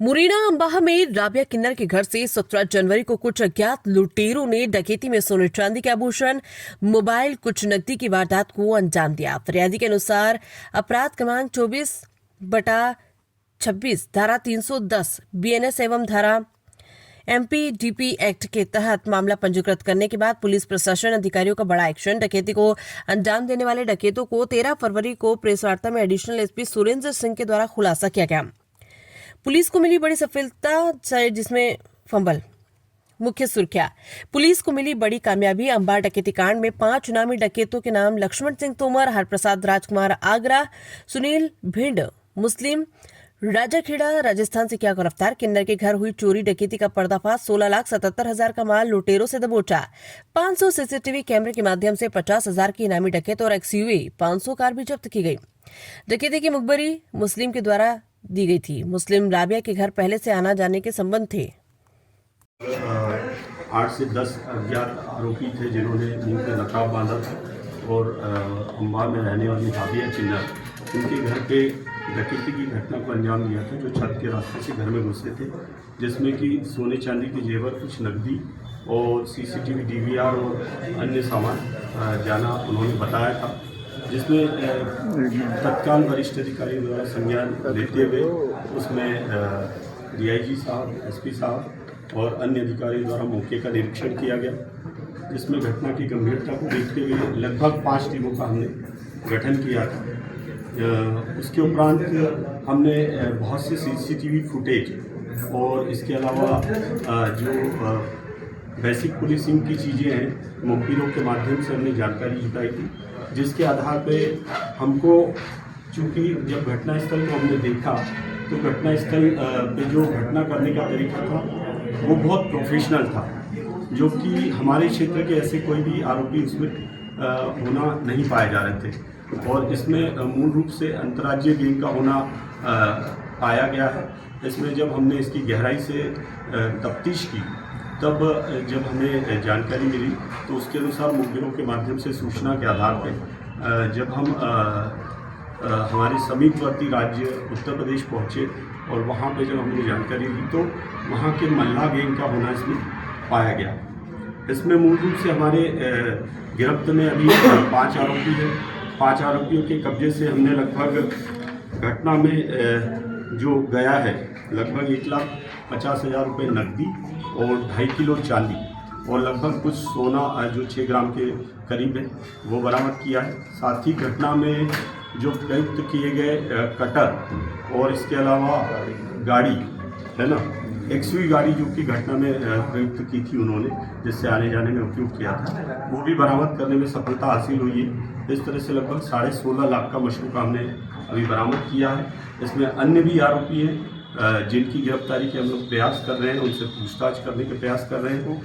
मुरैना अंबाह में राबिया किन्नर के घर से 17 जनवरी को कुछ अज्ञात लुटेरों ने डकैती में सोने चांदी के आभूषण, मोबाइल, कुछ नकदी की वारदात को अंजाम दिया। फरियादी के अनुसार अपराध क्रमांक 24/26 धारा 310 बीएनएस एवं धारा एमपीडीपी एक्ट के तहत मामला पंजीकृत करने के बाद पुलिस प्रशासन अधिकारियों का बड़ा एक्शन। डकैती को अंजाम देने वाले डकैतों को 13 फरवरी को प्रेस वार्ता में एडिशनल एसपी सुरेंद्र सिंह के द्वारा खुलासा किया गया। पुलिस को मिली बड़ी सफलता, जिसमें फंबल मुख्य सुर्खियां। पुलिस को मिली बड़ी कामयाबी। अंबार डकैती कांड में 5 इनामी डकैतों के नाम लक्ष्मण सिंह तोमर, हरप्रसाद राजकुमार आगरा, सुनील भिंड मुस्लिम राजाखेड़ा राजस्थान से किया गिरफ्तार। किन्नर के घर हुई चोरी डकैती का पर्दाफाश। 16,77,000 का माल लुटेरों से दबोचा। 500 सीसीटीवी कैमरे के माध्यम से 50,000 की इनामी डकैत और एक्सयूवी 500 कार भी जब्त की गई। डकैती की मुखबरी मुस्लिम के द्वारा दी गई थी। मुस्लिम राबिया के घर पहले से आना जाने के संबंध थे। 8 से 10 अज्ञात आरोपी थे जिन्होंने मुंह पे नकाब बांधा था और अंबार में रहने वाली राबिया किन्नर उनके घर पे डकैती की घटना को अंजाम दिया था, जो छत के रास्ते से घर में घुसे थे, जिसमें कि सोने चांदी के जेवर, कुछ नकदी और सीसीटीवी डीवीआर और अन्य सामान जाना उन्होंने बताया था, जिसमें तत्काल वरिष्ठ अधिकारियों द्वारा संज्ञान लेते हुए उसमें डीआईजी साहब, एसपी साहब और अन्य अधिकारियों द्वारा मौके का निरीक्षण किया गया, जिसमें घटना की गंभीरता को देखते हुए लगभग 5 टीमों का हमने गठन किया था। उसके उपरांत हमने बहुत से सीसीटीवी फुटेज और इसके अलावा जो बेसिक पुलिसिंग की चीज़ें हैं, मुखबिरों के माध्यम से हमने जानकारी जुटाई थी, जिसके आधार पे हमको, चूँकि जब घटनास्थल को हमने देखा तो घटनास्थल पे जो घटना करने का तरीका था वो बहुत प्रोफेशनल था, जो कि हमारे क्षेत्र के ऐसे कोई भी आरोपी उसमें होना नहीं पाए जा रहे थे। और इसमें मूल रूप से अंतर्राज्यीय गैंग का होना पाया गया है। इसमें जब हमने इसकी गहराई से तफ्तीश की, तब जब हमें जानकारी मिली तो उसके अनुसार मुखबिरों के माध्यम से सूचना के आधार पर जब हम हमारे समीपवर्ती राज्य उत्तर प्रदेश पहुँचे और वहाँ पे जब हमने जानकारी ली तो वहाँ के मल्ला गैंग का होना इसमें पाया गया। इसमें मूल रूप से हमारे गिरफ्त में अभी 5 आरोपी हैं। 5 आरोपियों के कब्जे से हमने लगभग घटना में जो गया है लगभग 1,50,000 रुपये नकदी और 2.5 किलो चांदी और लगभग कुछ सोना जो 6 ग्राम के करीब है वो बरामद किया है। साथ ही घटना में जो प्रयुक्त किए गए कटर और इसके अलावा गाड़ी है ना, एक्सयूवी गाड़ी जो कि घटना में प्रयुक्त की थी उन्होंने, जिससे आने जाने में उपयोग किया था, वो भी बरामद करने में सफलता हासिल हुई है। इस तरह से लगभग 16.5 लाख का मशरूका हमने अभी बरामद किया है। इसमें अन्य भी आरोपी हैं जिनकी गिरफ्तारी के हम लोग प्रयास कर रहे हैं, उनसे पूछताछ करने के प्रयास कर रहे हैं।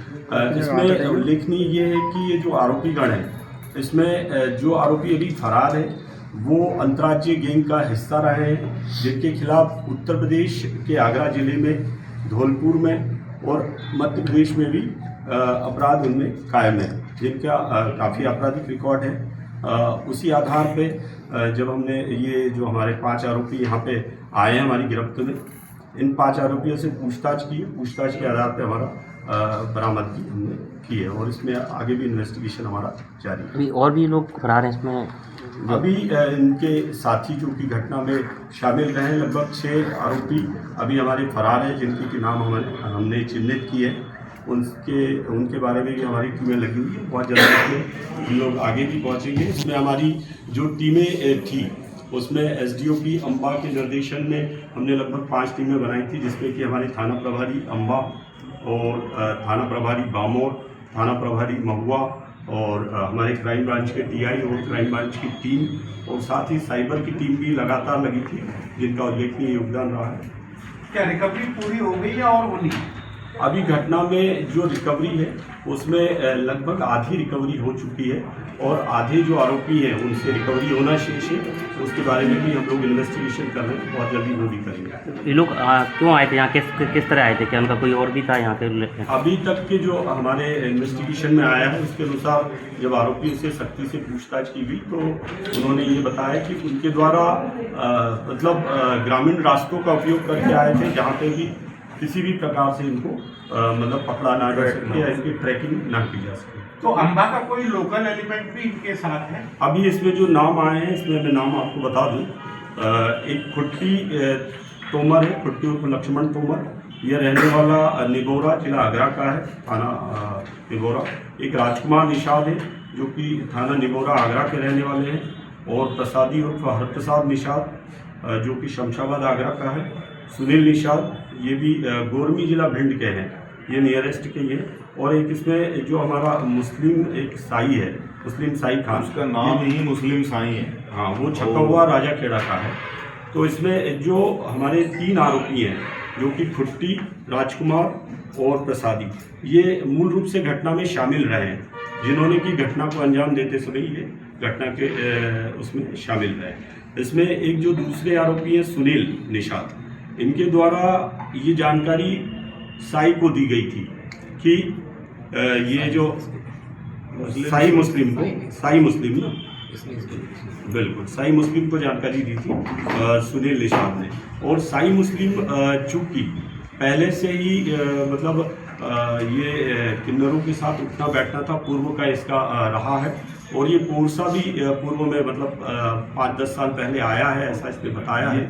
इसमें उल्लेखनीय ये है कि ये जो आरोपी गण है, इसमें जो आरोपी अभी फरार है वो अंतर्राज्यीय गैंग का हिस्सा रहे हैं, जिनके खिलाफ उत्तर प्रदेश के आगरा जिले में, धौलपुर में और मध्य प्रदेश में भी अपराध उनमें कायम है, जिनका काफ़ी आपराधिक रिकॉर्ड है। उसी आधार पे जब हमने ये जो हमारे 5 आरोपी यहाँ पे आए हैं हमारी गिरफ्त में, इन 5 आरोपियों से पूछताछ की, पूछताछ के आधार पे हमारा बरामदगी हमने की है और इसमें आगे भी इन्वेस्टिगेशन हमारा जारी है। अभी और भी लोग फरार हैं इसमें? अभी इनके साथी जो कि घटना में शामिल रहे, लगभग 6 आरोपी अभी हमारे फरार हैं, जिनके नाम हमने चिन्हित किए हैं। उनके बारे में भी हमारी टीमें लगी हुई है। बहुत जल्द हम लोग आगे भी पहुंचेंगे। इसमें हमारी जो टीमें थी उसमें एसडीओपी अंबा के निर्देशन में हमने लगभग 5 टीमें बनाई थी, जिसमें कि हमारे थाना प्रभारी अंबा और थाना प्रभारी बामोर, थाना प्रभारी महुआ और हमारे क्राइम ब्रांच के टीआई और क्राइम ब्रांच की टीम और साथ ही साइबर की टीम भी लगातार लगी थी, जिनका उल्लेखनीय योगदान रहा है। क्या रिकवरी पूरी हो गई है और होनी है? अभी घटना में जो रिकवरी है उसमें लगभग आधी रिकवरी हो चुकी है और आधे जो आरोपी हैं उनसे रिकवरी होना शेष है। उसके बारे में भी हम लोग इन्वेस्टिगेशन कर रहे हैं, बहुत जल्दी वो भी करेंगे। ये लोग क्यों आए थे यहाँ, किस तरह आए थे, क्या उनका कोई और भी था यहाँ के? अभी तक के जो हमारे इन्वेस्टिगेशन में आया है उसके अनुसार जब आरोपियों से सख्ती से पूछताछ की गई तो उन्होंने ये बताया कि उनके द्वारा ग्रामीण रास्तों का उपयोग करके आए थे जहाँ पे भी किसी भी प्रकार से इनको पकड़ा ना जा सके या इनकी ट्रैकिंग ना की जा सके। तो अंबा का कोई लोकल एलिमेंट भी इनके साथ है? अभी इसमें जो नाम आए हैं इसमें मैं नाम आपको बता दूं। एक खुट्टी तोमर है, खुट्टी उर्फ लक्ष्मण तोमर, यह रहने वाला निगोरा जिला आगरा का है, थाना निगोरा। एक राजकुमार निषाद है जो कि थाना निगोरा आगरा के रहने वाले हैं, और प्रसादी उर्फ हरप्रसाद निषाद जो कि शमशाबाद आगरा का है। सुनील निषाद ये भी गोरमी जिला भिंड के हैं, ये नियरेस्ट के ही है। और एक इसमें जो हमारा मुस्लिम एक साई है, मुस्लिम साई खान, उसका नाम ही मुस्लिम साई है। हाँ, वो छक्का हुआ राजा खेड़ा का है। तो इसमें जो हमारे 3 आरोपी हैं जो कि खुट्टी, राजकुमार और प्रसादी, ये मूल रूप से घटना में शामिल रहे हैं, जिन्होंने की घटना को अंजाम देते समय ये घटना के उसमें शामिल रहे। इसमें एक जो दूसरे आरोपी हैं सुनील निषाद, इनके द्वारा ये जानकारी साई को दी गई थी कि ये जो साई मुस्लिम ना, बिल्कुल साई मुस्लिम को जानकारी दी थी सुनील निषाद ने। और साई मुस्लिम चूंकि पहले से ही ये किन्नरों के साथ उठना बैठना था, पूर्व का इसका रहा है, और ये पोरसा भी पूर्व में 5-10 साल पहले आया है, ऐसा इसने बताया है।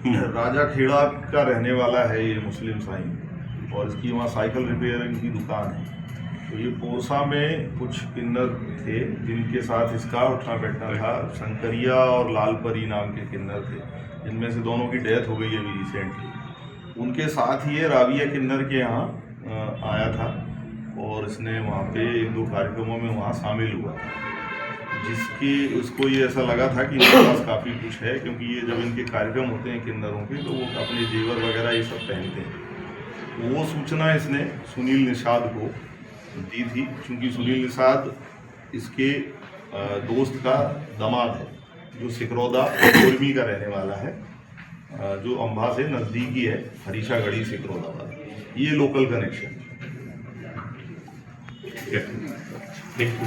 राजा खेड़ा का रहने वाला है ये मुस्लिम साई, और इसकी वहाँ साइकिल रिपेयरिंग की दुकान है। तो ये पोरसा में कुछ किन्नर थे जिनके साथ इसका उठना बैठना था। शंकरिया और लालपरी नाम के किन्नर थे, जिनमें से दोनों की डेथ हो गई अभी रिसेंटली। उनके साथ ही ये राविया किन्नर के यहाँ आया था, और इसने वहाँ पे 1-2 कार्यक्रमों में वहाँ शामिल हुआ, जिसकी उसको ये ऐसा लगा था कि इनके पास काफ़ी कुछ है, क्योंकि ये जब इनके कार्यक्रम होते हैं किन्नरों के तो वो अपने जेवर वगैरह ये सब पहनते हैं। वो सूचना इसने सुनील निषाद को दी थी, क्योंकि सुनील निषाद इसके दोस्त का दामाद है जो सिकरौदा गोरमी का रहने वाला है, जो अंबा से नज़दीकी है, हरीशा गढ़ी सिकरौदा वाला, ये लोकल कनेक्शन। Thank you.